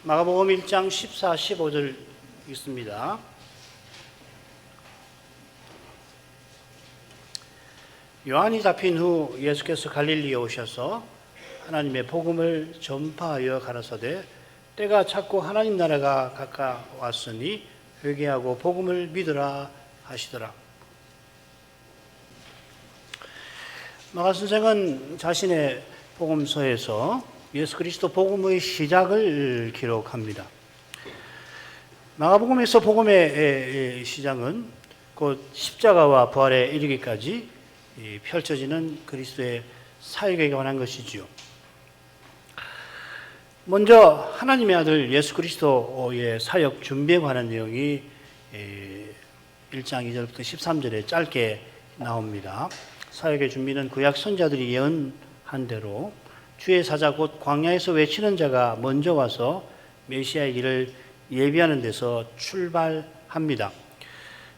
마가복음 1장 14, 15절 읽습니다. 요한이 잡힌 후 예수께서 갈릴리에 오셔서 하나님의 복음을 전파하여 가라사대 때가 찼고 하나님 나라가 가까웠으니 회개하고 복음을 믿으라 하시더라. 마가 선생은 자신의 복음서에서 예수 그리스도 복음의 시작을 기록합니다. 마가복음에서 복음의 시작은 곧 십자가와 부활에 이르기까지 펼쳐지는 그리스도의 사역에 관한 것이지요. 먼저 하나님의 아들 예수 그리스도의 사역 준비에 관한 내용이 1장 2절부터 13절에 짧게 나옵니다. 사역의 준비는 구약 선자들이 예언한 대로 주의 사자 곧 광야에서 외치는 자가 먼저 와서 메시아의 길을 예비하는 데서 출발합니다.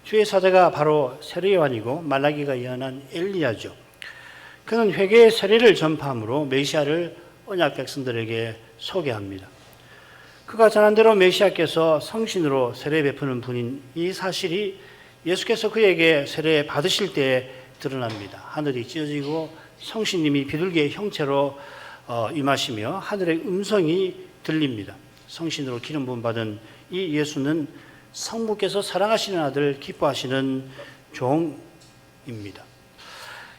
주의 사자가 바로 세례 요한이고 말라기가 예언한 엘리야죠. 그는 회개의 세례를 전파함으로 메시아를 언약 백성들에게 소개합니다. 그가 전한 대로 메시아께서 성신으로 세례 베푸는 분인 이 사실이 예수께서 그에게 세례 받으실 때에 드러납니다. 하늘이 찢어지고 성신님이 비둘기의 형체로 임하시며 하늘의 음성이 들립니다. 성신으로 기름 부음 받은 이 예수는 성부께서 사랑하시는 아들 기뻐하시는 종입니다.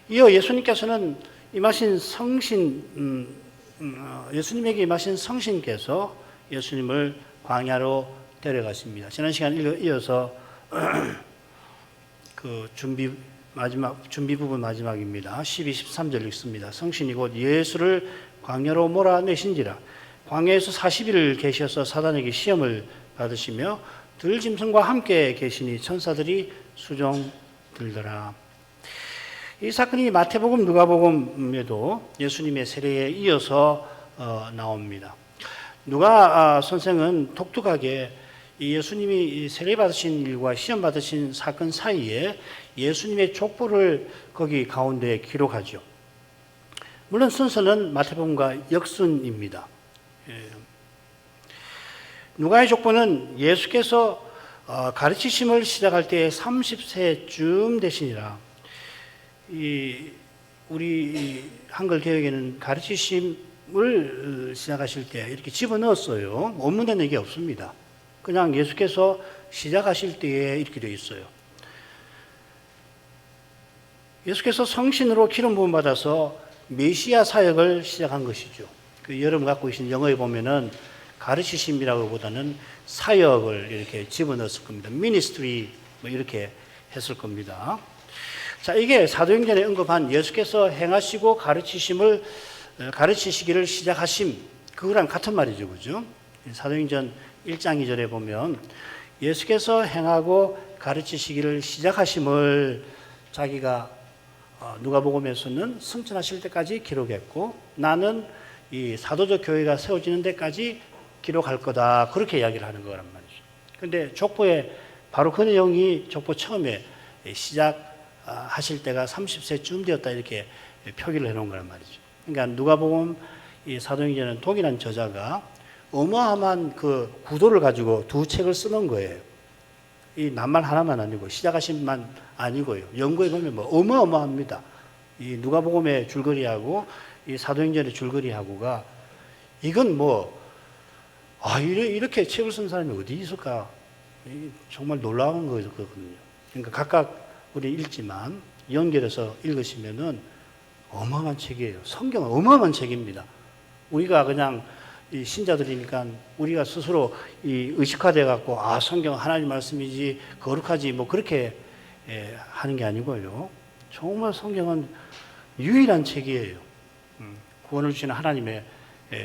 이어 예수님께서는 임하신 예수님에게 임하신 성신께서 예수님을 광야로 데려가십니다. 지난 시간 이어서 그 준비 부분 마지막입니다. 12, 13절 읽습니다. 성신이 곧 예수를 광야로 몰아내신지라 광야에서 40일을 계셔서 사단에게 시험을 받으시며 들짐승과 함께 계시니 천사들이 수종 들더라. 이 사건이 마태복음, 누가복음에도 예수님의 세례에 이어서 나옵니다. 누가 선생은 독특하게 예수님이 세례 받으신 일과 시험 받으신 사건 사이에 예수님의 족보를 거기 가운데 기록하죠. 물론 순서는 마태복음과 역순입니다. 누가의 족보는 예수께서 가르치심을 시작할 때 30세쯤 되시니라. 우리 한글 개혁에는 가르치심을 시작하실 때 이렇게 집어넣었어요. 원문에 내게 없습니다. 그냥 예수께서 시작하실 때에 이렇게 되어 있어요. 예수께서 성신으로 기름 부음 받아서 메시아 사역을 시작한 것이죠. 여러분 갖고 계신 영어에 보면은 가르치심이라고 보다는 사역을 이렇게 집어넣었을 겁니다. 미니스트리 뭐 이렇게 했을 겁니다. 자, 이게 사도행전에 언급한 예수께서 행하시고 가르치시기를 시작하심, 그거랑 같은 말이죠. 그죠? 사도행전 1장 2절에 보면 예수께서 행하고 가르치시기를 시작하심을 자기가 누가복음에서는 승천하실 때까지 기록했고 나는 이 사도적 교회가 세워지는 데까지 기록할 거다. 그렇게 이야기를 하는 거란 말이죠. 그런데 족보에 바로 그 내용이 족보 처음에 시작하실 때가 30세쯤 되었다 이렇게 표기를 해놓은 거란 말이죠. 그러니까 누가복음 이 사도행전은 독일한 저자가 어마어마한 그 구도를 가지고 두 책을 쓰는 거예요. 이 낱말 하나만 아니고 시작하신만 아니고요. 연구해 보면 뭐 어마어마합니다. 이 누가복음의 줄거리하고 이 사도행전의 줄거리하고가 이건 뭐 이렇게 책을 쓴 사람이 어디 있을까? 정말 놀라운 거거든요. 그러니까 각각 우리 읽지만 연결해서 읽으시면은 어마어마한 책이에요. 성경은 어마어마한 책입니다. 우리가 그냥 이 신자들이니까 우리가 스스로 이 의식화돼 갖고 성경 하나님 말씀이지 거룩하지 뭐 그렇게 하는 게 아니고요. 정말 성경은 유일한 책이에요. 구원을 주시는 하나님의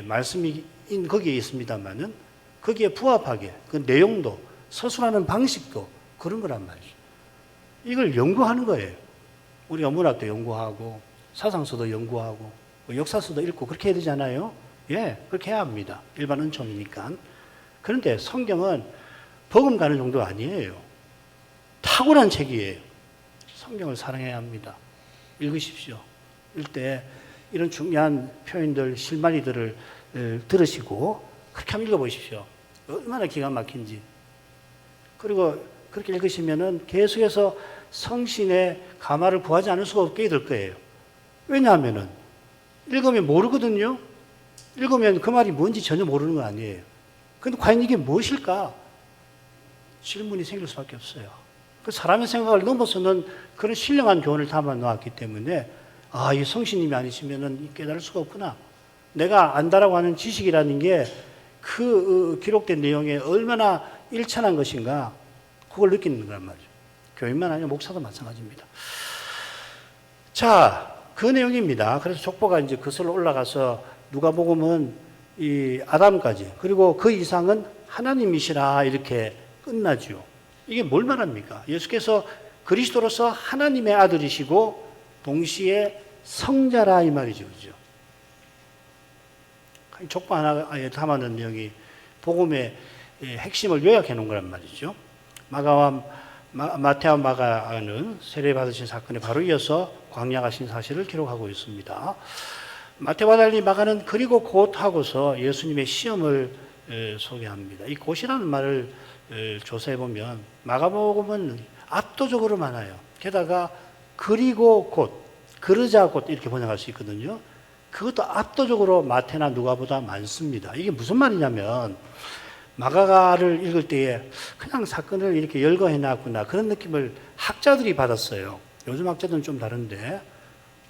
말씀이 거기에 있습니다만은 거기에 부합하게 그 내용도 서술하는 방식도 그런 거란 말이죠. 이걸 연구하는 거예요. 우리가 문학도 연구하고 사상서도 연구하고 역사서도 읽고 그렇게 해야 되잖아요. 그렇게 해야 합니다. 일반 은총이니까. 그런데 성경은 버금가는 정도 아니에요. 탁월한 책이에요. 성경을 사랑해야 합니다. 읽으십시오. 읽을 때 이런 중요한 표현들, 실마리들을 들으시고 그렇게 한번 읽어보십시오. 얼마나 기가 막힌지. 그리고 그렇게 읽으시면은 계속해서 성신의 감화를 구하지 않을 수가 없게 될 거예요. 왜냐하면은 읽으면 모르거든요. 읽으면 그 말이 뭔지 전혀 모르는 건 아니에요. 근데 과연 이게 무엇일까? 질문이 생길 수밖에 없어요. 그 사람의 생각을 넘어서는 그런 신령한 교훈을 담아 놓았기 때문에 아, 이 성신님이 아니시면은 깨달을 수가 없구나. 내가 안다라고 하는 지식이라는 게 그 기록된 내용에 얼마나 일천한 것인가 그걸 느끼는 거란 말이죠. 교인만 아니라 목사도 마찬가지입니다. 자, 그 내용입니다. 그래서 족보가 이제 거슬러 올라가서 누가복음은 이 아담까지 그리고 그 이상은 하나님이시라 이렇게 끝나죠. 이게 뭘 말합니까? 예수께서 그리스도로서 하나님의 아들이시고 동시에 성자라 이 말이죠. 그죠? 족보 하나에 담아놓은 내용이 복음의 핵심을 요약해 놓은 거란 말이죠. 마태와 마가는 세례받으신 사건에 바로 이어서 광야 가신 사실을 기록하고 있습니다. 마태와 달리 마가는 그리고 곧 하고서 예수님의 시험을 소개합니다. 이 곧이라는 말을 조사해 보면 마가복음은 압도적으로 많아요. 게다가 그리고 곧, 그러자 곧 이렇게 번역할 수 있거든요. 그것도 압도적으로 마태나 누가보다 많습니다. 이게 무슨 말이냐면 마가를 읽을 때에 그냥 사건을 이렇게 열거해 놨구나 그런 느낌을 학자들이 받았어요. 요즘 학자들은 좀 다른데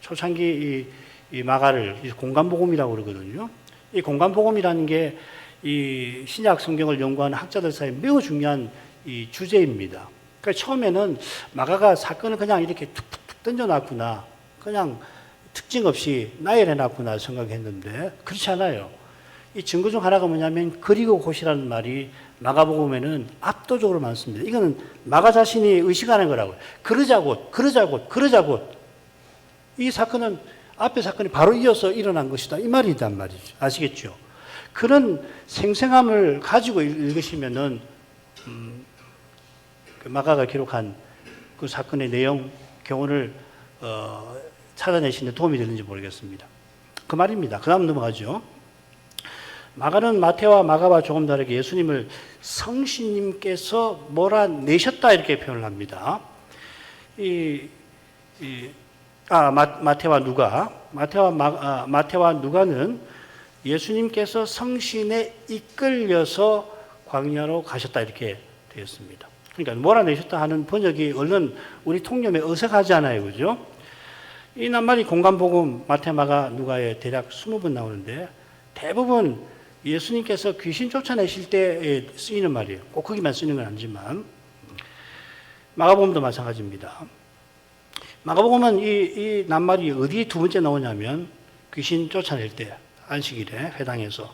초창기 이 마가를 공간복음이라고 그러거든요. 이 공간복음이라는 게 이 신약 성경을 연구하는 학자들 사이에 매우 중요한 이 주제입니다. 그러니까 처음에는 마가가 사건을 그냥 이렇게 툭툭툭 던져놨구나, 그냥 특징 없이 나열해놨구나 생각했는데 그렇지 않아요. 이 증거 중 하나가 뭐냐면 그리고 곧이라는 말이 마가복음에는 압도적으로 많습니다. 이거는 마가 자신이 의식하는 거라고요. 그러자 곧, 그러자 곧, 그러자 곧. 이 사건은 앞에 사건이 바로 이어서 일어난 것이다. 이 말이란 말이죠. 아시겠죠? 그런 생생함을 가지고 읽으시면은 그 마가가 기록한 그 사건의 내용, 교훈을 찾아내시는 데 도움이 되는지 모르겠습니다. 그 말입니다. 그 다음 넘어가죠. 마가는 마태와 마가와 조금 다르게 예수님을 성신님께서 몰아내셨다 이렇게 표현을 합니다. 마태와 누가는 예수님께서 성신에 이끌려서 광야로 가셨다 이렇게 되었습니다. 그러니까 몰아내셨다 하는 번역이 얼른 우리 통념에 어색하지 않아요, 그죠? 이 낱말이 공간복음 마태, 마가, 누가에 대략 20번 나오는데 대부분 예수님께서 귀신 쫓아내실 때 쓰이는 말이에요. 꼭 거기만 쓰는 건 아니지만 마가복음도 마찬가지입니다. 마가복음은 이 낱말이 어디 두 번째 나오냐면 귀신 쫓아낼 때 안식일에 회당에서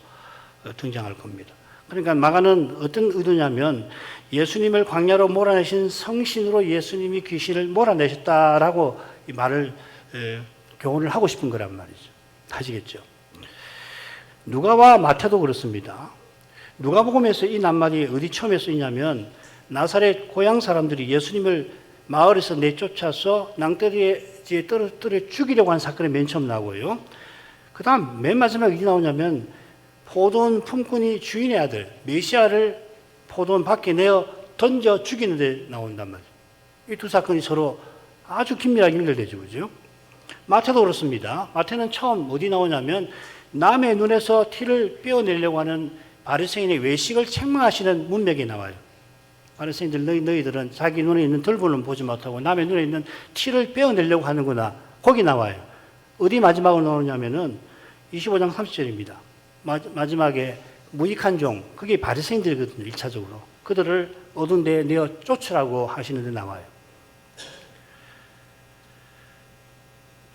등장할 겁니다. 그러니까 마가는 어떤 의도냐면 예수님을 광야로 몰아내신 성신으로 예수님이 귀신을 몰아내셨다라고 이 말을 교훈을 하고 싶은 거란 말이죠. 아시겠죠? 누가와 마태도 그렇습니다. 누가복음에서 이 낱말이 어디 처음에 쓰이냐면 나사렛 고향 사람들이 예수님을 마을에서 내쫓아서 낭떠러지에 떨어뜨려 죽이려고 한 사건이 맨 처음 나오고요. 그 다음 맨 마지막에 어디 나오냐면 포도원 품꾼이 주인의 아들 메시아를 포도원 밖에 내어 던져 죽이는 데 나온단 말이에요. 이 두 사건이 서로 아주 긴밀하게 연결되죠. 그죠? 마태도 그렇습니다. 마태는 처음 어디 나오냐면 남의 눈에서 티를 빼어내려고 하는 바리새인의 외식을 책망하시는 문맥에 나와요. 바리새인들 너희들은 자기 눈에 있는 들보는 보지 못하고 남의 눈에 있는 티를 빼어내려고 하는구나. 거기 나와요. 어디 마지막으로 나오냐면은 25장 30절입니다. 마지막에 무익한 종, 그게 바리새인들이거든요. 1차적으로. 그들을 어두운 데에 내어 쫓으라고 하시는 데 나와요.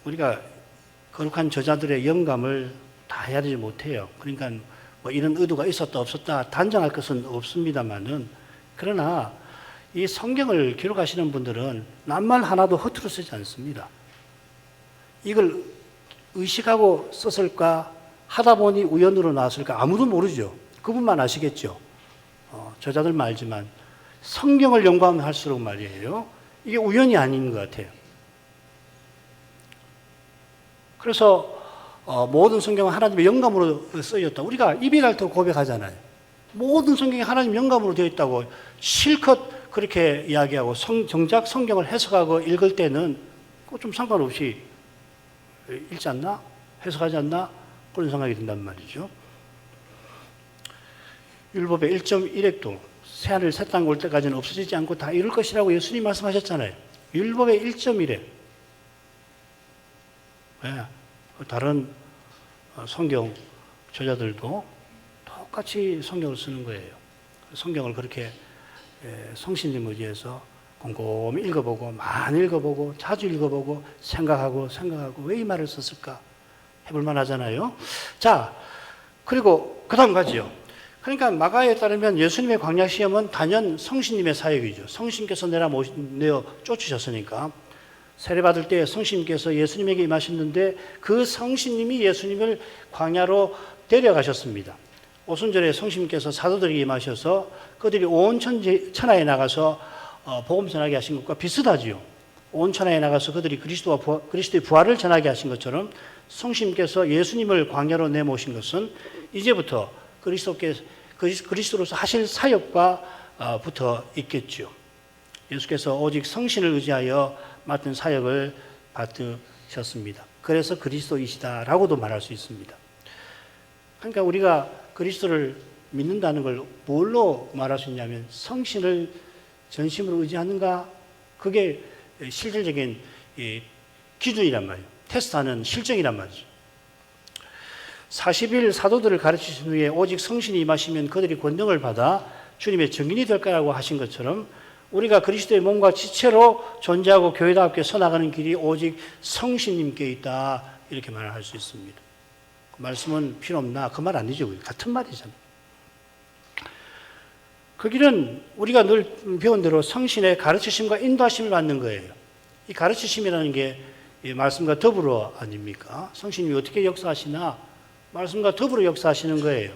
우리가 거룩한 저자들의 영감을 다 헤아리지 못해요. 그러니까 뭐 이런 의도가 있었다 없었다 단정할 것은 없습니다만은 그러나 이 성경을 기록하시는 분들은 낱말 하나도 허투루 쓰지 않습니다. 이걸 의식하고 썼을까 하다 보니 우연으로 나왔을까 아무도 모르죠. 그분만 아시겠죠. 저자들만 알지만 성경을 연구하면 할수록 말이에요. 이게 우연이 아닌 것 같아요. 그래서 모든 성경은 하나님의 영감으로 쓰여졌다. 우리가 입이 닳도록 고백하잖아요. 모든 성경이 하나님 영감으로 되어 있다고 실컷 그렇게 이야기하고 정작 성경을 해석하고 읽을 때는 좀 상관없이 읽지 않나? 해석하지 않나? 그런 생각이 든단 말이죠. 율법의 1.1핵도 새하늘 새 땅 올 때까지는 없어지지 않고 다 이룰 것이라고 예수님 말씀하셨잖아요. 율법의 1.1핵. 네. 다른 성경 저자들도 똑같이 성경을 쓰는 거예요. 성경을 그렇게 성신님 의지해서 곰곰이 읽어보고 많이 읽어보고 자주 읽어보고 생각하고 왜 이 말을 썼을까 해볼 만하잖아요. 자, 그리고 그 다음 가지요. 그러니까 마가에 따르면 예수님의 광야 시험은 단연 성신님의 사역이죠. 성신께서 내어 쫓으셨으니까 세례받을 때 성신님께서 예수님에게 임하셨는데 그 성신님이 예수님을 광야로 데려가셨습니다. 오순절에 성신님께서 사도들에게 임하셔서 그들이 온 천하에 나가서 복음 전하게 하신 것과 비슷하지요. 온 천하에 나가서 그들이 그리스도의 부활을 전하게 하신 것처럼 성신님께서 예수님을 광야로 내모신 것은 이제부터 그리스도로서 하실 사역과 붙어 있겠죠. 예수께서 오직 성신을 의지하여 맡은 사역을 받으셨습니다. 그래서 그리스도이시다라고도 말할 수 있습니다. 그러니까 우리가 그리스도를 믿는다는 걸 뭘로 말할 수 있냐면 성신을 전심으로 의지하는가? 그게 실질적인 기준이란 말이에요. 테스트하는 실정이란 말이죠. 40일 사도들을 가르치신 후에 오직 성신이 임하시면 그들이 권능을 받아 주님의 증인이 될 거라고 하신 것처럼 우리가 그리스도의 몸과 지체로 존재하고 교회답게 서나가는 길이 오직 성신님께 있다 이렇게 말을 할 수 있습니다. 그 말씀은 필요 없나? 그 말 아니죠. 같은 말이잖아요. 그 길은 우리가 늘 배운 대로 성신의 가르치심과 인도하심을 받는 거예요. 이 가르치심이라는 게 말씀과 더불어 아닙니까? 성신님이 어떻게 역사하시나? 말씀과 더불어 역사하시는 거예요.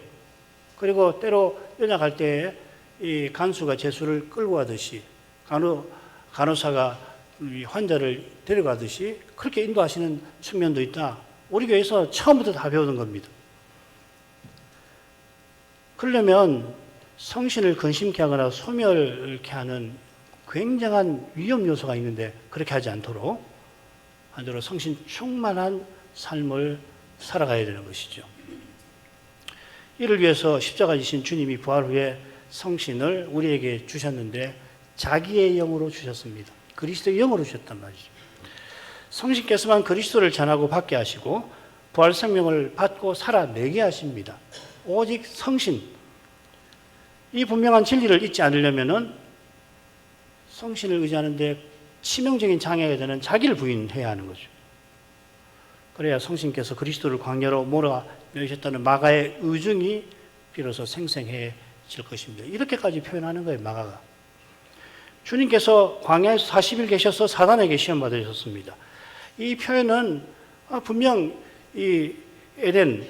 그리고 때로 연약할 때 이 간수가 제수를 끌고 가듯이 간호사가 환자를 데려가듯이 그렇게 인도하시는 측면도 있다. 우리 교회에서 처음부터 다 배우는 겁니다. 그러려면 성신을 근심케 하거나 소멸케 하는 굉장한 위험 요소가 있는데 그렇게 하지 않도록 성신 충만한 삶을 살아가야 되는 것이죠. 이를 위해서 십자가 지신 주님이 부활 후에 성신을 우리에게 주셨는데 자기의 영으로 주셨습니다. 그리스도의 영으로 주셨단 말이죠. 성신께서만 그리스도를 전하고 받게 하시고 부활 생명을 받고 살아내게 하십니다. 오직 성신. 이 분명한 진리를 잊지 않으려면은 성신을 의지하는데 치명적인 장애가 되는 자기를 부인해야 하는 거죠. 그래야 성신께서 그리스도를 광야로 몰아내셨다는 마가의 의중이 비로소 생생해질 것입니다. 이렇게까지 표현하는 거예요, 마가가. 주님께서 광야에서 40일 계셔서 사단에게 시험 받으셨습니다. 이 표현은 분명 이 에덴의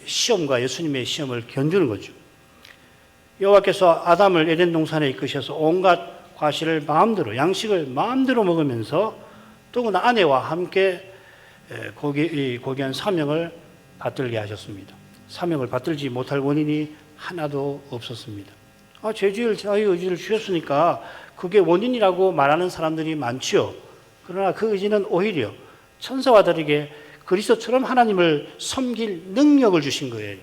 시험과 예수님의 시험을 견주는 거죠. 여호와께서 아담을 에덴 동산에 이끄셔서 온갖 과실을 마음대로, 양식을 마음대로 먹으면서 더구나 아내와 함께 고귀한 사명을 받들게 하셨습니다. 사명을 받들지 못할 원인이 하나도 없었습니다. 죄지을 자유 의지를 주셨으니까 그게 원인이라고 말하는 사람들이 많지요. 그러나 그 의지는 오히려 천사와 다르게 그리스도처럼 하나님을 섬길 능력을 주신 거예요.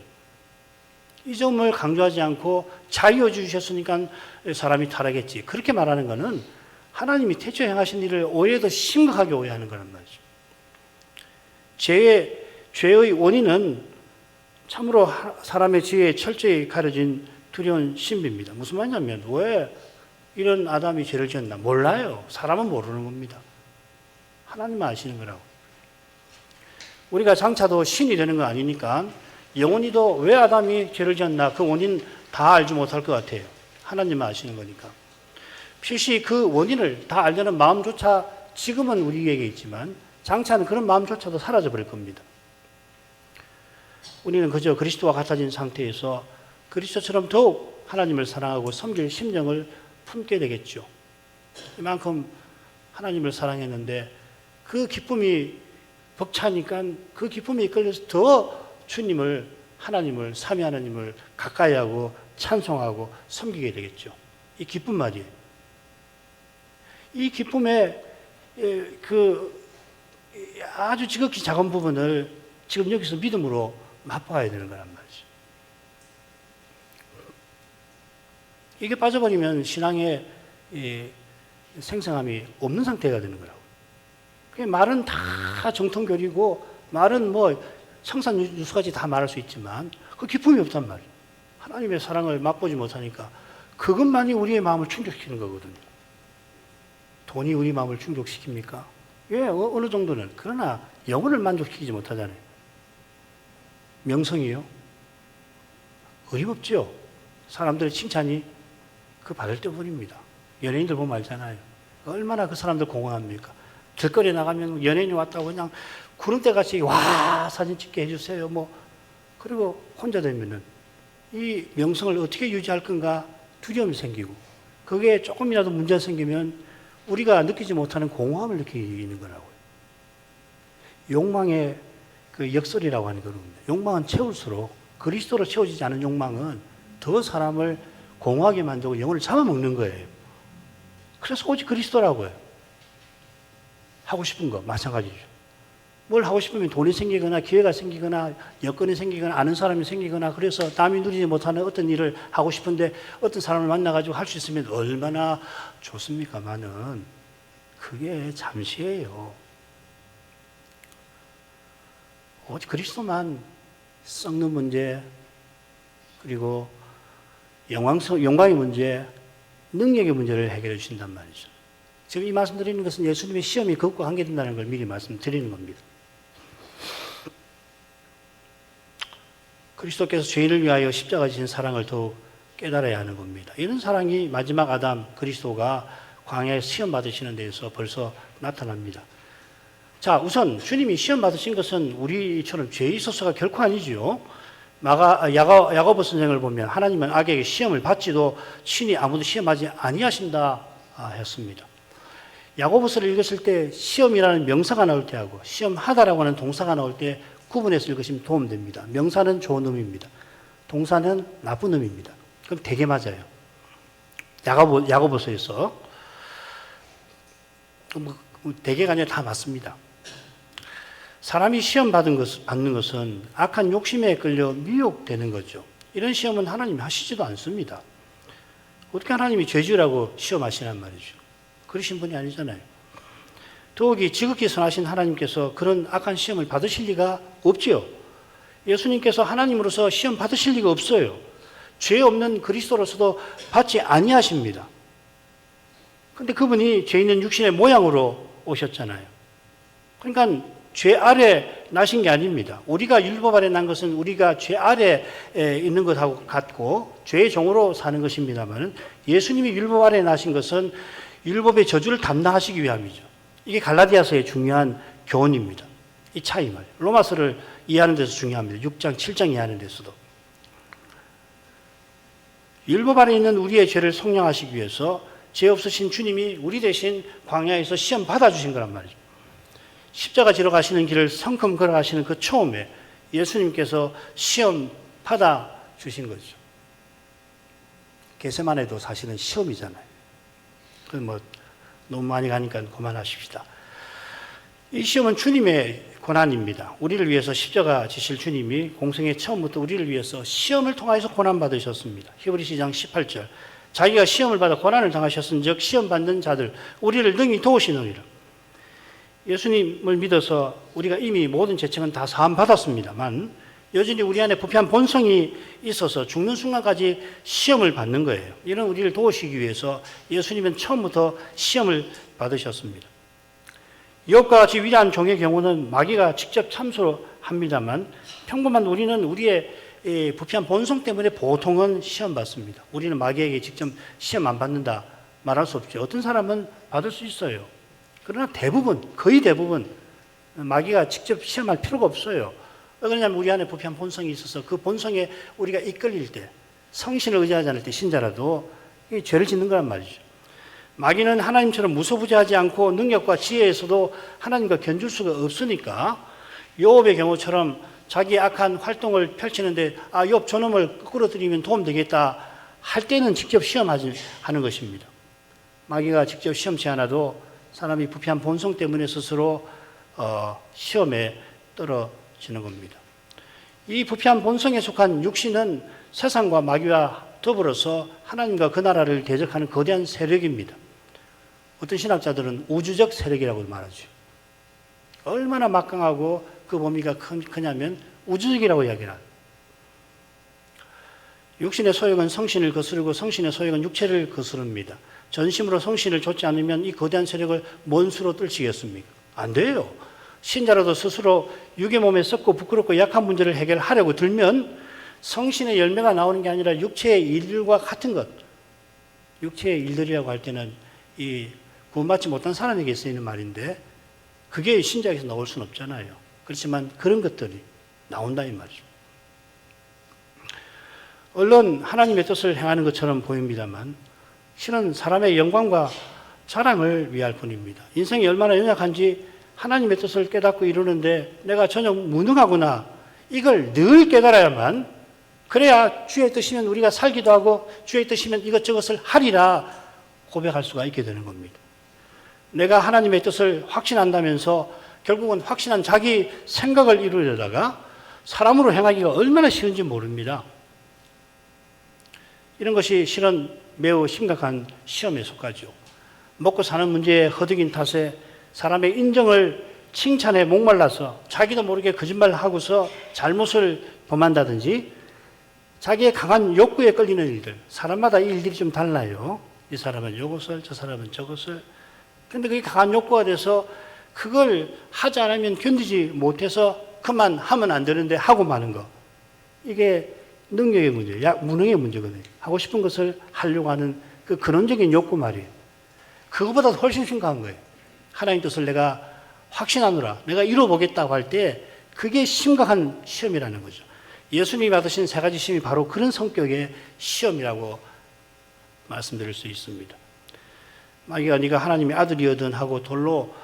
이 점을 강조하지 않고 자유의지 주셨으니까 사람이 타락했지. 그렇게 말하는 것은 하나님이 태초에 행하신 일을 오히려 더 심각하게 오해하는 거란 말이죠. 죄의 원인은 참으로 사람의 지혜에 철저히 가려진 두려운 신비입니다. 무슨 말이냐면 왜 이런 아담이 죄를 지었나? 몰라요. 사람은 모르는 겁니다. 하나님만 아시는 거라고. 우리가 장차도 신이 되는 건 아니니까 영원히도 왜 아담이 죄를 지었나 그 원인 다 알지 못할 것 같아요. 하나님만 아시는 거니까. 필시 그 원인을 다 알려는 마음조차 지금은 우리에게 있지만 장차는 그런 마음조차도 사라져 버릴 겁니다. 우리는 그저 그리스도와 같아진 상태에서 그리스도처럼 더욱 하나님을 사랑하고 섬길 심령을 품게 되겠죠. 이만큼 하나님을 사랑했는데 그 기쁨이 벅차니까 그 기쁨에 이끌려서 더 주님을, 하나님을, 삼위 하나님을 가까이 하고 찬송하고 섬기게 되겠죠. 이 기쁨 말이에요. 이 기쁨의 그 아주 지극히 작은 부분을 지금 여기서 믿음으로 맛봐야 되는 거란 말이죠. 이게 빠져버리면 신앙의 생생함이 없는 상태가 되는 거라고. 말은 다 정통교리고 말은 뭐 청산유수까지 다 말할 수 있지만 그 기쁨이 없단 말이에요. 하나님의 사랑을 맛보지 못하니까 그것만이 우리의 마음을 충족시키는 거거든요. 돈이 우리 마음을 충족시킵니까? 예, 어느 정도는. 그러나 영혼을 만족시키지 못하잖아요. 명성이요? 어림없죠. 사람들의 칭찬이 그 받을 때뿐입니다. 연예인들 보면 알잖아요. 얼마나 그 사람들 공허합니까? 길거리에 나가면 연예인이 왔다고 그냥 구름대같이 와 사진 찍게 해주세요. 뭐 그리고 혼자 되면은 이 명성을 어떻게 유지할 건가 두려움이 생기고 그게 조금이라도 문제가 생기면 우리가 느끼지 못하는 공허함을 느끼는 거라고요. 욕망의 그 역설이라고 하는 겁니다. 욕망은 채울수록 그리스도로 채워지지 않은 욕망은 더 사람을 공허하게 만들고 영혼을 잡아먹는 거예요. 그래서 오직 그리스도라고요. 하고 싶은 거 마찬가지죠. 뭘 하고 싶으면 돈이 생기거나 기회가 생기거나 여건이 생기거나 아는 사람이 생기거나 그래서 남이 누리지 못하는 어떤 일을 하고 싶은데 어떤 사람을 만나가지고 할 수 있으면 얼마나 좋습니까만은 그게 잠시예요. 오직 그리스도만 썩는 문제 그리고 영광의 문제 능력의 문제를 해결해 주신단 말이죠. 지금 이 말씀 드리는 것은 예수님의 시험이 극과 관계된다는 걸 미리 말씀드리는 겁니다. 그리스도께서 죄인을 위하여 십자가 지신 사랑을 더욱 깨달아야 하는 겁니다. 이런 사랑이 마지막 아담 그리스도가 광야에 시험 받으시는 데에서 벌써 나타납니다. 자, 우선 주님이 시험 받으신 것은 우리처럼 죄에 있어서가 결코 아니지요. 야고보 선생을 보면 하나님은 악에게 시험을 받지도 친히 아무도 시험하지 아니하신다 했습니다. 야고보서를 읽었을 때 시험이라는 명사가 나올 때하고 시험하다라고 하는 동사가 나올 때 구분해서 읽으시면 도움됩니다. 명사는 좋은 의미입니다. 동사는 나쁜 의미입니다. 그럼 되게 맞아요. 야고보서에서 되게가 아니라 다 맞습니다. 사람이 시험 받는 것은 악한 욕심에 끌려 미혹되는 거죠. 이런 시험은 하나님이 하시지도 않습니다. 어떻게 하나님이 죄지으라고 시험하시란 말이죠. 그러신 분이 아니잖아요. 더욱이 지극히 선하신 하나님께서 그런 악한 시험을 받으실 리가 없지요. 예수님께서 하나님으로서 시험 받으실 리가 없어요. 죄 없는 그리스도로서도 받지 아니하십니다. 그런데 그분이 죄 있는 육신의 모양으로 오셨잖아요. 그러니까 죄 아래 나신 게 아닙니다. 우리가 율법 아래 난 것은 우리가 죄 아래 있는 것하고 같고 죄의 종으로 사는 것입니다만 예수님이 율법 아래 나신 것은 율법의 저주를 담당하시기 위함이죠. 이게 갈라디아서의 중요한 교훈입니다. 이 차이 말이에요. 로마서를 이해하는 데서 중요합니다. 6장, 7장 이해하는 데서도. 율법 아래 있는 우리의 죄를 속량하시기 위해서 죄 없으신 주님이 우리 대신 광야에서 시험 받아주신 거란 말이죠. 십자가 지러 가시는 길을 성큼 걸어가시는 그 처음에 예수님께서 시험 받아주신 거죠. 겟세마네도 사실은 시험이잖아요. 뭐 너무 많이 가니까 그만하십시다. 이 시험은 주님의 고난입니다. 우리를 위해서 십자가 지실 주님이 공생의 처음부터 우리를 위해서 시험을 통해서 고난받으셨습니다. 히브리서 2장 18절 자기가 시험을 받아 고난을 당하셨은즉 시험 받는 자들 우리를 능히 도우시느니라. 예수님을 믿어서 우리가 이미 모든 죄책은 다 사함 받았습니다만 여전히 우리 안에 부패한 본성이 있어서 죽는 순간까지 시험을 받는 거예요. 이런 우리를 도우시기 위해서 예수님은 처음부터 시험을 받으셨습니다. 욥과 같이 위대한 종의 경우는 마귀가 직접 참소합니다만 평범한 우리는 우리의 부패한 본성 때문에 보통은 시험 받습니다. 우리는 마귀에게 직접 시험 안 받는다 말할 수 없죠. 어떤 사람은 받을 수 있어요. 그러나 대부분, 거의 대부분 마귀가 직접 시험할 필요가 없어요. 왜 그러냐면 우리 안에 부패한 본성이 있어서 그 본성에 우리가 이끌릴 때 성신을 의지하지 않을 때 신자라도 죄를 짓는 거란 말이죠. 마귀는 하나님처럼 무소부지하지 않고 능력과 지혜에서도 하나님과 견줄 수가 없으니까 욥의 경우처럼 자기 악한 활동을 펼치는데 욥 저놈을 끌어들이면 도움되겠다 할 때는 직접 시험하는 것입니다. 마귀가 직접 시험치 않아도 사람이 부패한 본성 때문에 스스로 시험에 떨어지는 겁니다. 이 부패한 본성에 속한 육신은 세상과 마귀와 더불어서 하나님과 그 나라를 대적하는 거대한 세력입니다. 어떤 신학자들은 우주적 세력이라고 말하죠. 얼마나 막강하고 그 범위가 크냐면 우주적이라고 이야기를 합니다. 육신의 소욕은 성신을 거스르고 성신의 소욕은 육체를 거스릅니다. 전심으로 성신을 좇지 않으면 이 거대한 세력을 뭔 수로 떨치겠습니까? 안 돼요. 신자라도 스스로 육의 몸에 썩고 부끄럽고 약한 문제를 해결하려고 들면 성신의 열매가 나오는 게 아니라 육체의 일들과 같은 것. 육체의 일들이라고 할 때는 이 구원받지 못한 사람에게 쓰이는 말인데 그게 신자에게서 나올 수는 없잖아요. 그렇지만 그런 것들이 나온다 이 말이죠. 물론 하나님의 뜻을 행하는 것처럼 보입니다만 실은 사람의 영광과 자랑을 위할 뿐입니다. 인생이 얼마나 연약한지 하나님의 뜻을 깨닫고 이루는데 내가 전혀 무능하구나 이걸 늘 깨달아야만 그래야 주의 뜻이면 우리가 살기도 하고 주의 뜻이면 이것저것을 하리라 고백할 수가 있게 되는 겁니다. 내가 하나님의 뜻을 확신한다면서 결국은 확신한 자기 생각을 이루려다가 사람으로 행하기가 얼마나 쉬운지 모릅니다. 이런 것이 실은 매우 심각한 시험에 속하죠. 먹고 사는 문제에 허덕인 탓에 사람의 인정을 칭찬에 목말라서 자기도 모르게 거짓말을 하고서 잘못을 범한다든지 자기의 강한 욕구에 끌리는 일들. 사람마다 이 일들이 좀 달라요. 이 사람은 이것을 저 사람은 저것을. 그런데 그게 강한 욕구가 돼서 그걸 하지 않으면 견디지 못해서 그만하면 안 되는데 하고 마는 거. 이게 능력의 문제예요. 무능의 문제거든요. 하고 싶은 것을 하려고 하는 그 근원적인 욕구 말이에요. 그거보다 훨씬 심각한 거예요. 하나님 뜻을 내가 확신하노라. 내가 이루어보겠다고 할 때 그게 심각한 시험이라는 거죠. 예수님이 받으신 세 가지 시험이 바로 그런 성격의 시험이라고 말씀드릴 수 있습니다. 마귀가 네가 하나님의 아들이거든 하고 돌로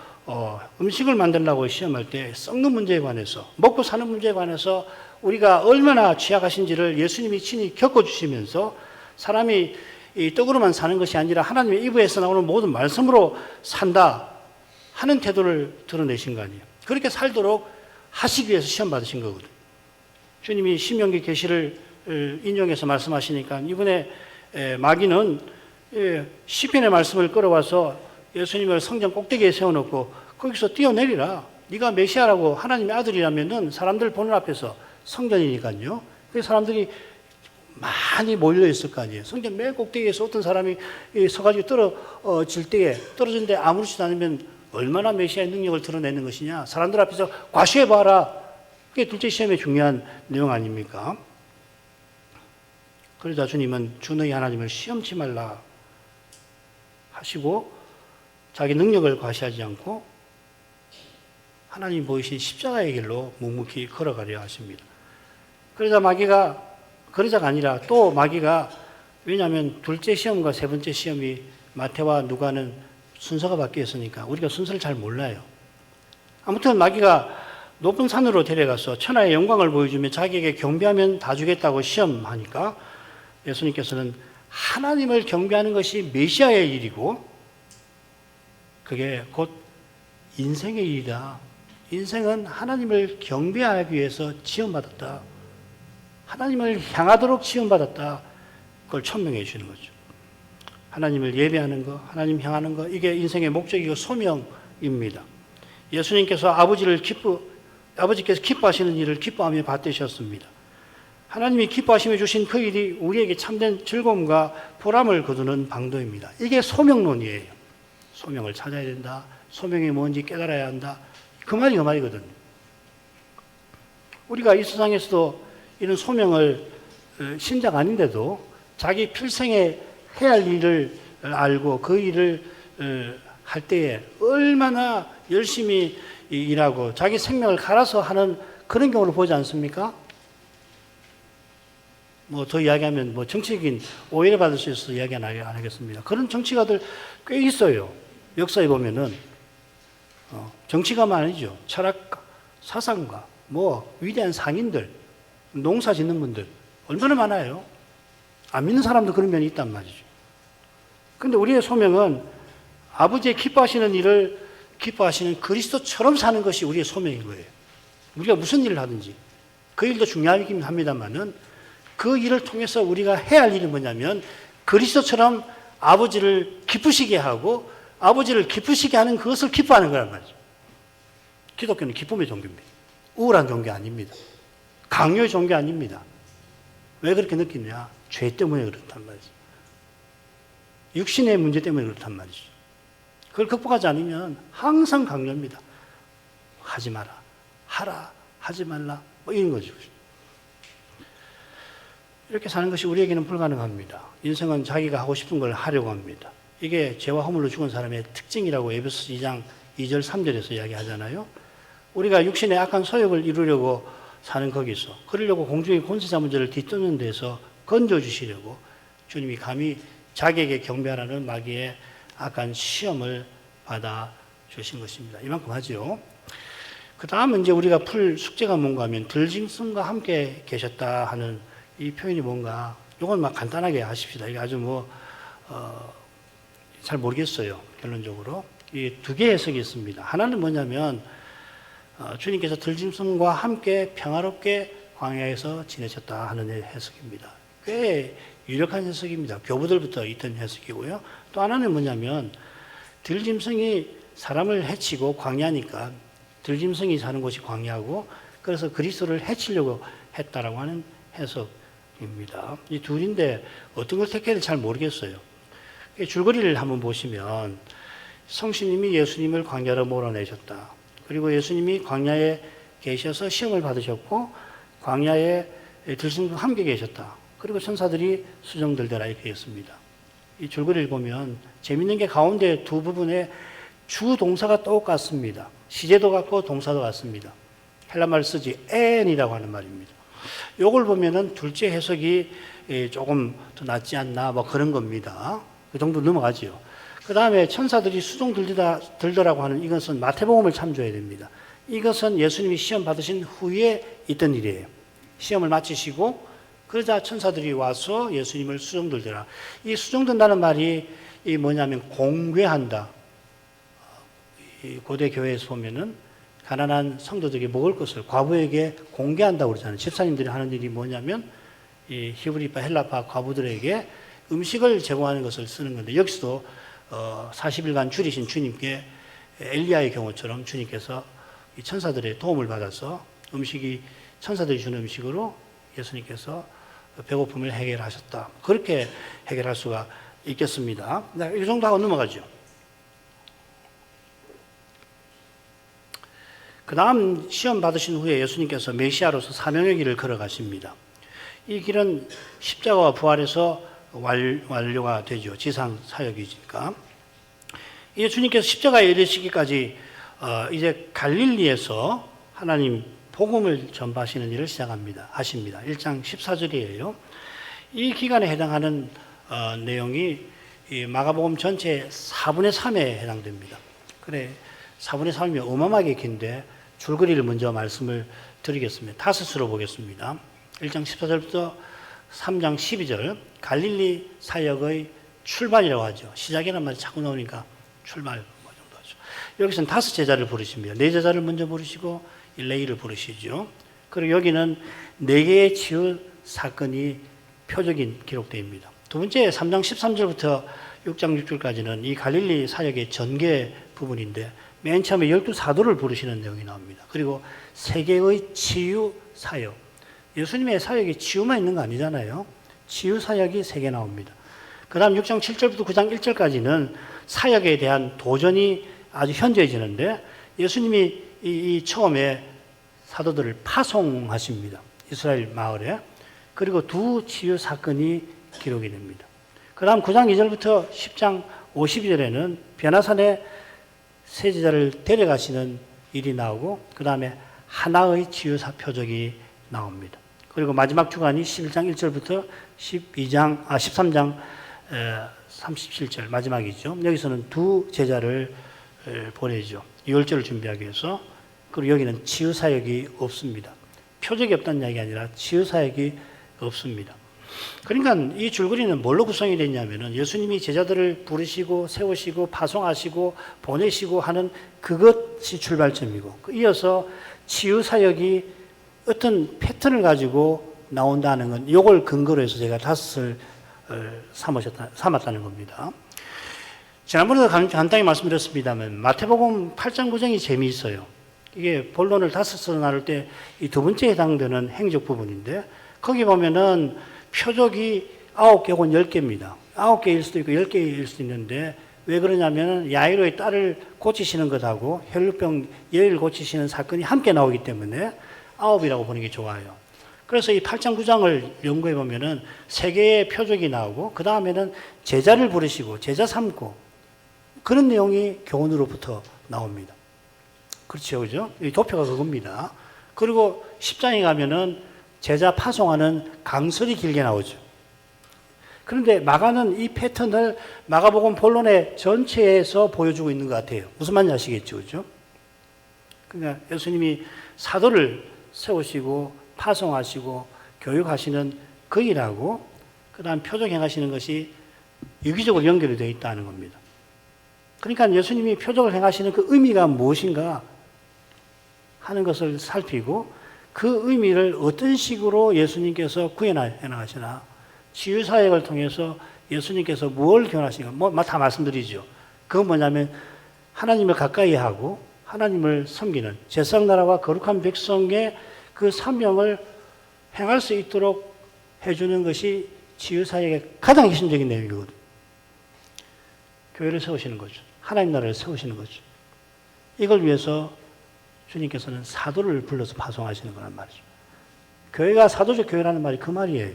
음식을 만들려고 시험할 때 썩는 문제에 관해서 먹고 사는 문제에 관해서 우리가 얼마나 취약하신지를 예수님이 친히 겪어주시면서 사람이 이 떡으로만 사는 것이 아니라 하나님의 입에서 나오는 모든 말씀으로 산다 하는 태도를 드러내신 거 아니에요. 그렇게 살도록 하시기 위해서 시험 받으신 거거든요. 주님이 신명기 계시를 인용해서 말씀하시니까 이번에 마귀는 시편의 말씀을 끌어와서 예수님을 성전 꼭대기에 세워놓고 거기서 뛰어내리라. 네가 메시아라고 하나님의 아들이라면은 사람들 보는 앞에서 성전이니까요. 그 사람들이 많이 몰려 있을 거 아니에요. 성전 맨 꼭대기에서 어떤 사람이 서가지고 떨어질 때에 떨어지는데 아무렇지도 않으면 얼마나 메시아의 능력을 드러내는 것이냐. 사람들 앞에서 과시해봐라. 그게 둘째 시험의 중요한 내용 아닙니까? 그러자 주님은 주 너희 하나님을 시험치 말라 하시고 자기 능력을 과시하지 않고 하나님 보이신 십자가의 길로 묵묵히 걸어가려 하십니다. 그러자 그러자가 아니라 또 마귀가 왜냐하면 둘째 시험과 세 번째 시험이 마태와 누가는 순서가 바뀌었으니까 우리가 순서를 잘 몰라요. 아무튼 마귀가 높은 산으로 데려가서 천하의 영광을 보여주며 자기에게 경배하면 다 주겠다고 시험하니까 예수님께서는 하나님을 경배하는 것이 메시아의 일이고 그게 곧 인생의 일이다. 인생은 하나님을 경배하기 위해서 지원받았다. 하나님을 향하도록 지원받았다. 그걸 천명해 주시는 거죠. 하나님을 예배하는 거, 하나님 향하는 거, 이게 인생의 목적이고 소명입니다. 예수님께서 아버지께서 기뻐하시는 일을 기뻐하며 받으셨습니다. 하나님이 기뻐하시며 주신 그 일이 우리에게 참된 즐거움과 보람을 거두는 방도입니다. 이게 소명론이에요. 소명을 찾아야 된다. 소명이 뭔지 깨달아야 한다. 그 말이거든요. 우리가 이 세상에서도 이런 소명을 신자가 아닌데도 자기 필생에 해야 할 일을 알고 그 일을 할 때에 얼마나 열심히 일하고 자기 생명을 갈아서 하는 그런 경우를 보지 않습니까? 더 이야기하면 정치적인 오해를 받을 수 있어서 이야기 안 하겠습니다. 그런 정치가들 꽤 있어요. 역사에 보면은 정치가만 아니죠. 철학가, 사상가, 위대한 상인들, 농사 짓는 분들 얼마나 많아요. 안 믿는 사람도 그런 면이 있단 말이죠. 그런데 우리의 소명은 아버지의 기뻐하시는 일을 기뻐하시는 그리스도처럼 사는 것이 우리의 소명인 거예요. 우리가 무슨 일을 하든지 그 일도 중요하긴 합니다만은 그 일을 통해서 우리가 해야 할 일이 뭐냐면 그리스도처럼 아버지를 기쁘시게 하고 아버지를 기쁘시게 하는 그것을 기뻐하는 거란 말이죠. 기독교는 기쁨의 종교입니다. 우울한 종교 아닙니다. 강요의 종교 아닙니다. 왜 그렇게 느끼냐? 죄 때문에 그렇단 말이죠. 육신의 문제 때문에 그렇단 말이죠. 그걸 극복하지 않으면 항상 강요입니다. 하지 마라, 하라, 하지 말라, 이런 거죠. 이렇게 사는 것이 우리에게는 불가능합니다. 인생은 자기가 하고 싶은 걸 하려고 합니다. 이게 죄와 허물로 죽은 사람의 특징이라고 에베소서 2장 2절 3절에서 이야기하잖아요. 우리가 육신의 악한 소욕을 이루려고 사는 거기서 그러려고 공중의 권세자 문제를 뒤쫓는 데서 건져주시려고 주님이 감히 자기에게 경배하라는 마귀의 악한 시험을 받아 주신 것입니다. 이만큼 하죠. 그 다음은 이제 우리가 풀 숙제가 뭔가 하면 들짐승과 함께 계셨다 하는 이 표현이 뭔가, 이건 막 간단하게 하십시다. 이게 아주 잘 모르겠어요. 결론적으로. 이 두 개의 해석이 있습니다. 하나는 뭐냐면, 주님께서 들짐승과 함께 평화롭게 광야에서 지내셨다 하는 해석입니다. 꽤 유력한 해석입니다. 교부들부터 있던 해석이고요. 또 하나는 뭐냐면, 들짐승이 사람을 해치고 광야니까, 들짐승이 사는 곳이 광야고, 그래서 그리스도를 해치려고 했다라고 하는 해석입니다. 이 둘인데 어떤 걸 택해야 될지 잘 모르겠어요. 줄거리를 한번 보시면 성신님이 예수님을 광야로 몰아내셨다. 그리고 예수님이 광야에 계셔서 시험을 받으셨고 광야에 들숨과 함께 계셨다. 그리고 천사들이 수정들더라 이렇게 했습니다. 이 줄거리를 보면 재밌는 게 가운데 두 부분에 주 동사가 똑같습니다. 시제도 같고 동사도 같습니다. 헬라말 쓰지 엔이라고 하는 말입니다. 요걸 보면은 둘째 해석이 조금 더 낫지 않나 그런 겁니다. 그 정도 넘어가지요. 그 다음에 천사들이 수종 들더라고 하는 이것은 마태복음을 참조해야 됩니다. 이것은 예수님이 시험 받으신 후에 있던 일이에요. 시험을 마치시고 그러자 천사들이 와서 예수님을 수종 들더라. 이 수종 든다는 말이 뭐냐면 공궤한다. 이 고대 교회에서 보면은 가난한 성도들에게 먹을 것을 과부에게 공개한다고 그러잖아요. 집사님들이 하는 일이 뭐냐면 이 히브리파 헬라파 과부들에게 음식을 제공하는 것을 쓰는 건데 여기서도 40일간 줄이신 주님께 엘리야의 경우처럼 주님께서 이 천사들의 도움을 받아서 천사들이 주는 음식으로 예수님께서 배고픔을 해결하셨다. 그렇게 해결할 수가 있겠습니다. 이 정도 하고 넘어가죠. 그 다음 시험 받으신 후에 예수님께서 메시아로서 사명의 길을 걸어가십니다. 이 길은 십자가와 부활에서 완료가 되죠. 지상 사역이니까. 이제 주님께서 십자가에 이르시기까지 이제 갈릴리에서 하나님 복음을 전파하시는 일을 하십니다. 1장 14절이에요. 이 기간에 해당하는 내용이 마가복음 전체 4분의 3에 해당됩니다. 그래 4분의 3이면 어마어마하게 긴데 줄거리를 먼저 말씀을 드리겠습니다. 타스스로 보겠습니다. 1장 14절부터 3장 12절 갈릴리 사역의 출발이라고 하죠. 시작이라는 말이 자꾸 나오니까 출발 정도 하죠. 여기서는 5 제자를 부르십니다. 4 제자를 먼저 부르시고 레이를 부르시죠. 그리고 여기는 4개의 치유 사건이 표적인 기록되어입니다. 두 번째 3장 13절부터 6장 6절까지는 이 갈릴리 사역의 전개 부분인데 맨 처음에 12 사도를 부르시는 내용이 나옵니다. 그리고 세계의 치유 사역. 예수님의 사역이 치유만 있는 거 아니잖아요. 치유 사역이 3개 나옵니다. 그 다음 6장 7절부터 9장 1절까지는 사역에 대한 도전이 아주 현저해지는데 예수님이 이 처음에 사도들을 파송하십니다. 이스라엘 마을에. 그리고 2 치유 사건이 기록이 됩니다. 그 다음 9장 2절부터 10장 52절에는 변화산에 세 제자를 데려가시는 일이 나오고 그 다음에 하나의 치유사 표적이 나옵니다. 그리고 마지막 주간이 11장 1절부터 13장 37절 마지막이죠. 여기서는 2 제자를 보내죠. 유월절을 준비하기 위해서 그리고 여기는 치유사역이 없습니다. 표적이 없다는 이야기가 아니라 치유사역이 없습니다. 그러니까 이 줄거리는 뭘로 구성이 됐냐면은 예수님이 제자들을 부르시고 세우시고 파송하시고 보내시고 하는 그것이 출발점이고, 이어서 치유사역이 어떤 패턴을 가지고 나온다는 건 이걸 근거로 해서 제가 5을 삼았다는 겁니다. 지난번에도 간단히 말씀드렸습니다만 마태복음 8장 9장이 재미있어요. 이게 본론을 5으로 나눌 때 이 두 번째에 해당되는 행적 부분인데, 거기 보면은 표적이 9개 혹은 10개입니다. 9개일 수도 있고 10개일 수도 있는데, 왜 그러냐면 야이로의 딸을 고치시는 것하고 혈루병 여인을 고치시는 사건이 함께 나오기 때문에 9이라고 보는 게 좋아요. 그래서 이 8장 9장을 연구해 보면은 3개의 표적이 나오고, 그 다음에는 제자를 부르시고 제자 삼고, 그런 내용이 교훈으로부터 나옵니다. 그렇죠, 그죠? 이 도표가 그겁니다. 그리고 10장에 가면은 제자 파송하는 강설이 길게 나오죠. 그런데 마가는 이 패턴을 마가복음 본론의 전체에서 보여주고 있는 것 같아요. 무슨 말인지 아시겠죠, 그죠? 그러니까 예수님이 사도를 세우시고 파송하시고 교육하시는 그 일하고, 그 다음 표적 행하시는 것이 유기적으로 연결이 되어 있다는 겁니다. 그러니까 예수님이 표적을 행하시는 그 의미가 무엇인가 하는 것을 살피고, 그 의미를 어떤 식으로 예수님께서 구현해 나가시나, 치유사역을 통해서 예수님께서 뭘 교훈하시는가, 다 말씀드리죠. 그건 뭐냐면 하나님을 가까이 하고 하나님을 섬기는 제사장나라와 거룩한 백성의 그 사명을 행할 수 있도록 해주는 것이 치유사역의 가장 핵심적인 내용이거든요. 교회를 세우시는 거죠. 하나님 나라를 세우시는 거죠. 이걸 위해서 주님께서는 사도를 불러서 파송하시는 거란 말이죠. 교회가 사도적 교회라는 말이 그 말이에요.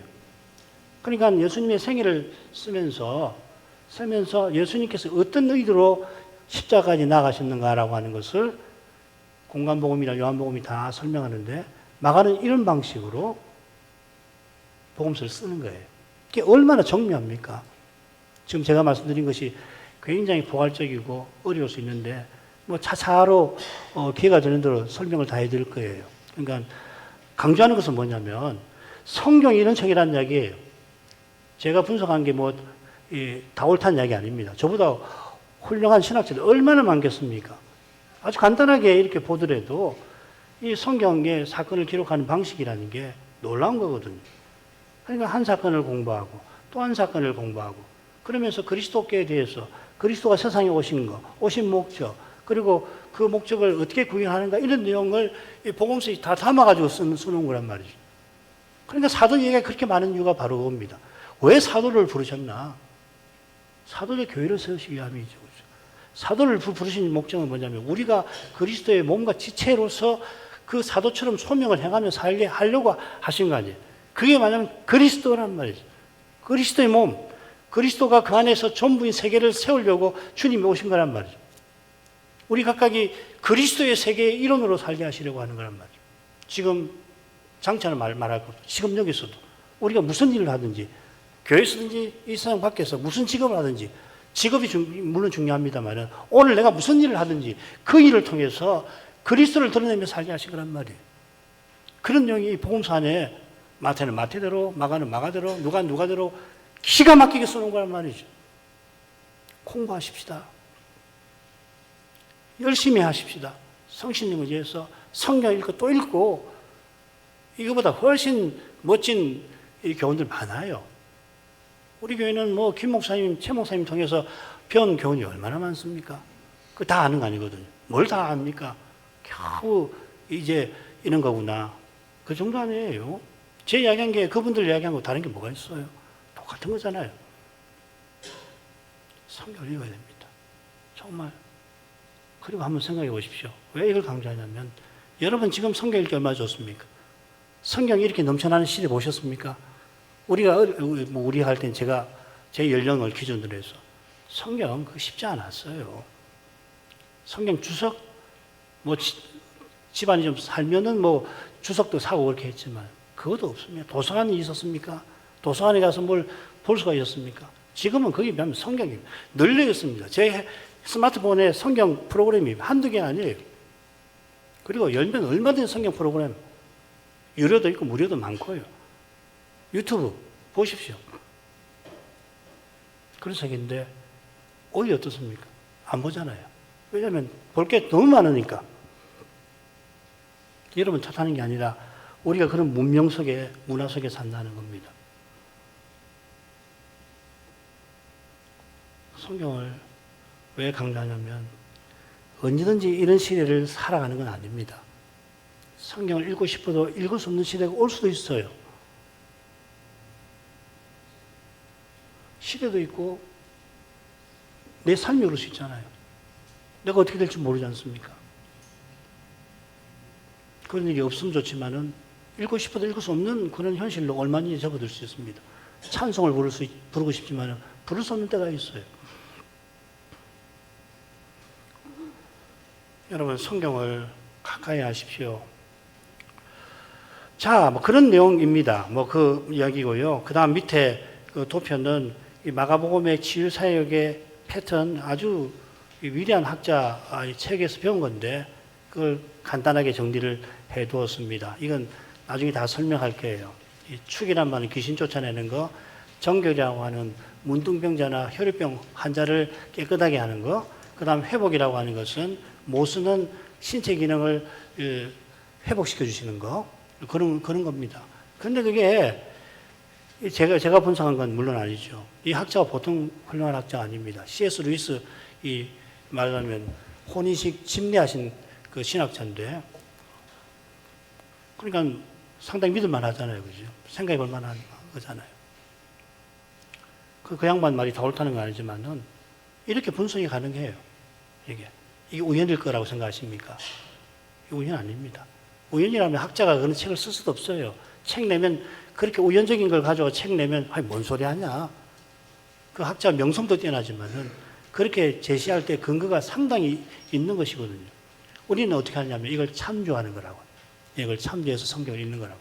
그러니까 예수님의 생애를 쓰면서 예수님께서 어떤 의도로 십자가까지 나가셨는가라고 하는 것을 공간복음이나 요한복음이 다 설명하는데, 마가는 이런 방식으로 복음서를 쓰는 거예요. 이게 얼마나 정교합니까? 지금 제가 말씀드린 것이 굉장히 포괄적이고 어려울 수 있는데, 차차로 기회가 되는 대로 설명을 다 해드릴 거예요. 그러니까 강조하는 것은 뭐냐면 성경이 이런 책이라는 이야기예요. 제가 분석한 게 다 옳다는 이야기 아닙니다. 저보다 훌륭한 신학자들 얼마나 많겠습니까? 아주 간단하게 이렇게 보더라도 이 성경의 사건을 기록하는 방식이라는 게 놀라운 거거든요. 그러니까 한 사건을 공부하고 또 한 사건을 공부하고, 그러면서 그리스도께 대해서, 그리스도가 세상에 오신 거, 오신 목적, 그리고 그 목적을 어떻게 구현하는가, 이런 내용을 이 복음서에 다 담아가지고 쓰는 거란 말이죠. 그러니까 사도 얘기가 그렇게 많은 이유가 바로 그겁니다. 왜 사도를 부르셨나? 사도의 교회를 세우시기 위함이죠. 그렇죠? 사도를 부르신 목적은 뭐냐면 우리가 그리스도의 몸과 지체로서 그 사도처럼 소명을 행하며 살게 하려고 하신 거 아니에요. 그게 뭐냐면 그리스도란 말이죠. 그리스도의 몸, 그리스도가 그 안에서 전부인 세계를 세우려고 주님이 오신 거란 말이죠. 우리 각각이 그리스도의 세계의 일원으로 살게 하시려고 하는 거란 말이죠. 지금 장차는 말할 것 없죠. 지금 여기서도 우리가 무슨 일을 하든지, 교회에서든지 이 세상 밖에서 무슨 직업을 하든지, 직업이 물론 중요합니다만 오늘 내가 무슨 일을 하든지 그 일을 통해서 그리스도를 드러내며 살게 하신 거란 말이에요. 그런 내용이 복음서 안에 마태는 마태대로, 마가는 마가대로, 누가 누가대로 기가 막히게 써놓은 거란 말이죠. 공부하십시다. 열심히 하십시다. 성신님을 위해서 성경 읽고 또 읽고, 이거보다 훨씬 멋진 교훈들 많아요. 우리 교회는 김 목사님, 최 목사님 통해서 배운 교훈이 얼마나 많습니까? 그거 다 아는 거 아니거든요. 뭘 다 압니까? 겨우 이제 이런 거구나. 그 정도 아니에요. 제 이야기한 게 그분들 이야기한 거 다른 게 뭐가 있어요? 똑같은 거잖아요. 성경을 읽어야 됩니다. 정말. 그리고 한번 생각해 보십시오. 왜 이걸 강조하냐면, 여러분 지금 성경 읽기 얼마나 좋습니까? 성경이 이렇게 넘쳐나는 시대 보셨습니까? 우리 할 땐 제가 제 연령을 기준으로 해서 성경 그거 쉽지 않았어요. 성경 주석, 집안이 좀 살면은 주석도 사고 그렇게 했지만, 그것도 없습니다. 도서관이 있었습니까? 도서관에 가서 뭘 볼 수가 있었습니까? 지금은 거기 비하면 성경이 널려 있습니다. 제 스마트폰에 성경 프로그램이 한두 개 아니에요. 그리고 열면 얼마든지 성경 프로그램 유료도 있고 무료도 많고요. 유튜브 보십시오. 그런 책인데 오히려 어떻습니까? 안 보잖아요. 왜냐하면 볼 게 너무 많으니까. 여러분 탓하는 게 아니라 우리가 그런 문명 속에, 문화 속에 산다는 겁니다. 성경을 왜 강조하냐면 언제든지 이런 시대를 살아가는 건 아닙니다. 성경을 읽고 싶어도 읽을 수 없는 시대가 올 수도 있어요. 시대도 있고 내 삶이 그럴 수 있잖아요. 내가 어떻게 될지 모르지 않습니까? 그런 일이 없으면 좋지만은 읽고 싶어도 읽을 수 없는 그런 현실로 얼마든지 접어들 수 있습니다. 찬송을 부르고 싶지만은 부를 수 없는 때가 있어요. 여러분 성경을 가까이 하십시오. 자, 뭐 그런 내용입니다. 뭐 그 이야기고요. 그 다음 밑에 그 도표는 이 마가복음의 치유 사역의 패턴 아주 위대한 학자의 책에서 배운 건데 그걸 간단하게 정리를 해 두었습니다. 이건 나중에 다 설명할 거예요. 이 축이란 말은 귀신 쫓아내는 거, 정결이라고 하는 문둥병자나 혈류병 환자를 깨끗하게 하는 거, 그 다음 회복이라고 하는 것은 모쓰는 신체 기능을 회복시켜 주시는 거, 그런 겁니다. 그런데 그게 제가 분석한 건 물론 아니죠. 이 학자가 보통 훌륭한 학자가 아닙니다. C.S. 루이스 이 말하자면 혼인식 침례하신 그 신학자인데, 그러니까 상당히 믿을만 하잖아요, 그죠? 생각해 볼 만한 거잖아요. 그 양반 말이 다 옳다는 건 아니지만은 이렇게 분석이 가능해요. 이게 우연일 거라고 생각하십니까? 이게 우연 아닙니다. 우연이라면 학자가 그런 책을 쓸 수도 없어요. 책 내면 그렇게 우연적인 걸 가지고 책 내면 아니 뭔 소리 하냐. 그 학자 명성도 뛰어나지만은 그렇게 제시할 때 근거가 상당히 있는 것이거든요. 우리는 어떻게 하냐면 이걸 참조하는 거라고. 이걸 참조해서 성경을 읽는 거라고.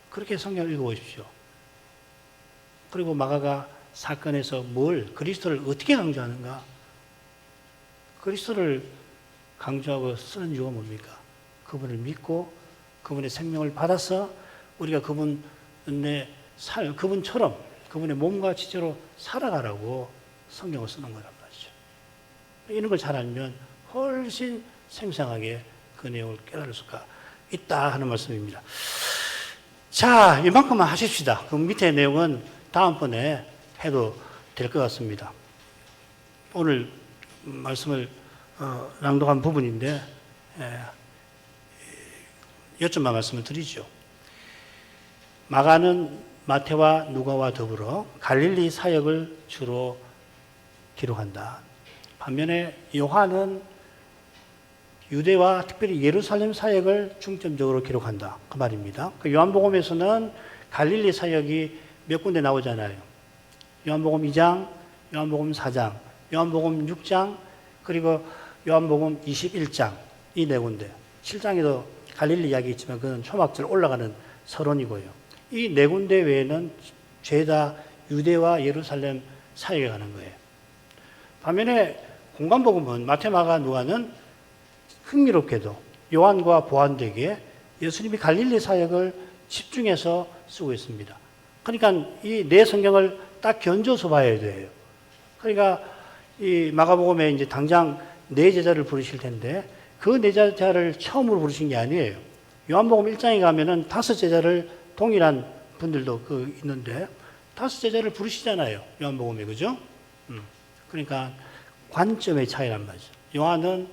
그렇게 성경을 읽어보십시오. 그리고 마가가 사건에서 그리스도를 어떻게 강조하는가? 그리스도를 강조하고 쓰는 이유가 뭡니까? 그분을 믿고 그분의 생명을 받아서 우리가 그분처럼 그분의 몸과 지체로 살아가라고 성경을 쓰는 거란 말이죠. 이런 걸 잘 알면 훨씬 생생하게 그 내용을 깨달을 수가 있다 하는 말씀입니다. 자, 이만큼만 하십시다. 그 밑에 내용은 다음번에 해도 될 것 같습니다. 오늘 말씀을 낭독한 부분인데 몇 점만 말씀을 드리죠. 마가는 마태와 누가와 더불어 갈릴리 사역을 주로 기록한다. 반면에 요한은 유대와 특별히 예루살렘 사역을 중점적으로 기록한다. 그 말입니다. 그 요한복음에서는 갈릴리 사역이 몇 군데 나오잖아요. 요한복음 2장, 요한복음 4장, 요한복음 6장, 그리고 요한복음 21장 이 네 군데. 7장에도 갈릴리 이야기 있지만 그건 초막절 올라가는 서론이고요. 이 네 군데 외에는 죄다 유대와 예루살렘 사역에 가는 거예요. 반면에 공간복음은 마태, 마가, 누가는 흥미롭게도 요한과 보완되게 예수님이 갈릴리 사역을 집중해서 쓰고 있습니다. 그러니까 이 네 성경을 딱 견줘서 봐야 돼요. 그러니까 이 마가복음에 이제 당장 네 제자를 부르실 텐데 그 네 제자를 처음으로 부르신 게 아니에요. 요한복음 1장에 가면은 5제자를 동일한 분들도 있는데 5제자를 부르시잖아요. 요한복음에, 그죠? 그러니까 관점의 차이란 말이죠. 요한은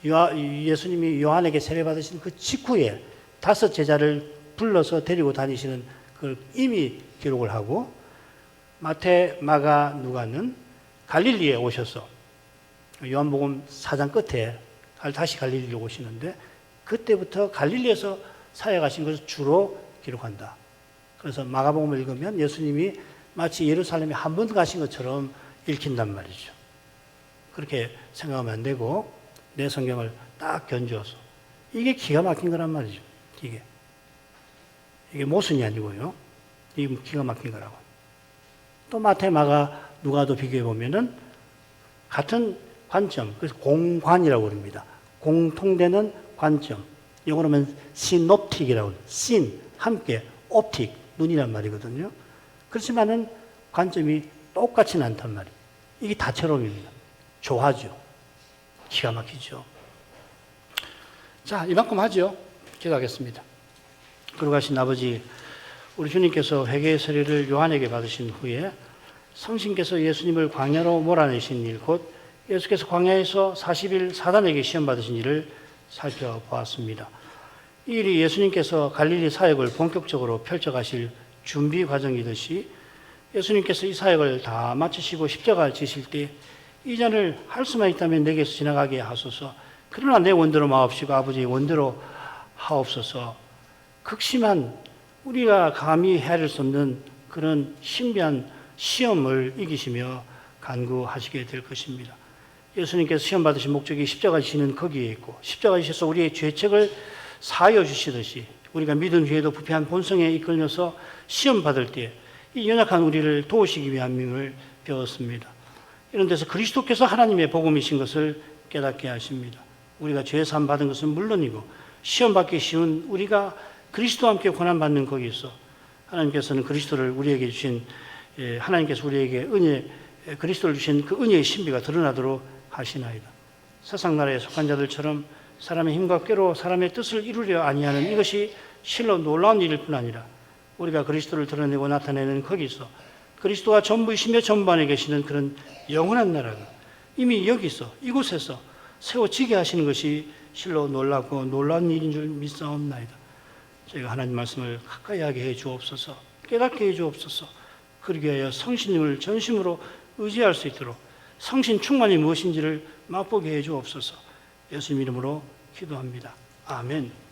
예수님이 요한에게 세례받으신 그 직후에 5제자를 불러서 데리고 다니시는 걸 이미 기록을 하고, 마태, 마가, 누가는 갈릴리에 오셔서 요한복음 4장 끝에 다시 갈릴리로 오시는데 그때부터 갈릴리에서 사역하신 것을 주로 기록한다. 그래서 마가복음을 읽으면 예수님이 마치 예루살렘에 한 번 가신 것처럼 읽힌단 말이죠. 그렇게 생각하면 안 되고 내 성경을 딱 견주어서 이게 기가 막힌 거란 말이죠. 이게 모순이 아니고요. 이게 기가 막힌 거라고. 또 마태, 마가, 누가도 비교해 보면은 같은 관점, 그래서 공관이라고 그럽니다. 공통되는 관점. 영어로 하면 시놉틱이라고 해요. 신, 함께, 옵틱, 눈이란 말이거든요. 그렇지만은 관점이 똑같지는 않단 말이에요. 이게 다채로움입니다. 좋아하죠. 기가 막히죠. 자, 이만큼 하죠. 기도하겠습니다. 거룩하신 아버지, 우리 주님께서 회개의 세례를 요한에게 받으신 후에 성신께서 예수님을 광야로 몰아내신 일, 곧 예수께서 광야에서 40일 사단에게 시험 받으신 일을 살펴보았습니다. 이 일이 예수님께서 갈릴리 사역을 본격적으로 펼쳐가실 준비 과정이듯이 예수님께서 이 사역을 다 마치시고 십자가를 지실 때 이 잔을 할 수만 있다면 내게서 지나가게 하소서. 그러나 내 원대로 마옵시고 아버지의 원대로 하옵소서. 극심한 우리가 감히 헤아릴 수 없는 그런 신비한 시험을 이기시며 간구하시게 될 것입니다. 예수님께서 시험 받으신 목적이 십자가 지시는 거기에 있고 십자가 지셔서 우리의 죄책을 사하여 주시듯이 우리가 믿은 후에도 부패한 본성에 이끌려서 시험 받을 때 이 연약한 우리를 도우시기 위함임을 배웠습니다. 이런 데서 그리스도께서 하나님의 복음이신 것을 깨닫게 하십니다. 우리가 죄 사함 받은 것은 물론이고 시험 받기 쉬운 우리가 그리스도와 함께 고난받는 거기서 하나님께서는 그리스도를 우리에게 주신 하나님께서 우리에게 그리스도를 주신 그 은혜의 신비가 드러나도록 하시나이다. 세상 나라에 속한 자들처럼 사람의 힘과 꾀로 사람의 뜻을 이루려 아니하는 이것이 실로 놀라운 일일 뿐 아니라 우리가 그리스도를 드러내고 나타내는 거기서 그리스도가 전부이시며 전부 안에 계시는 그런 영원한 나라가 이미 여기서 이곳에서 세워지게 하시는 것이 실로 놀랍고 놀라운 일인 줄 믿사옵나이다. 저희가 하나님 말씀을 가까이 하게 해 주옵소서. 깨닫게 해 주옵소서. 그러기 위하여 성신님을 전심으로 의지할 수 있도록 성신 충만이 무엇인지를 맛보게 해 주옵소서. 예수님 이름으로 기도합니다. 아멘.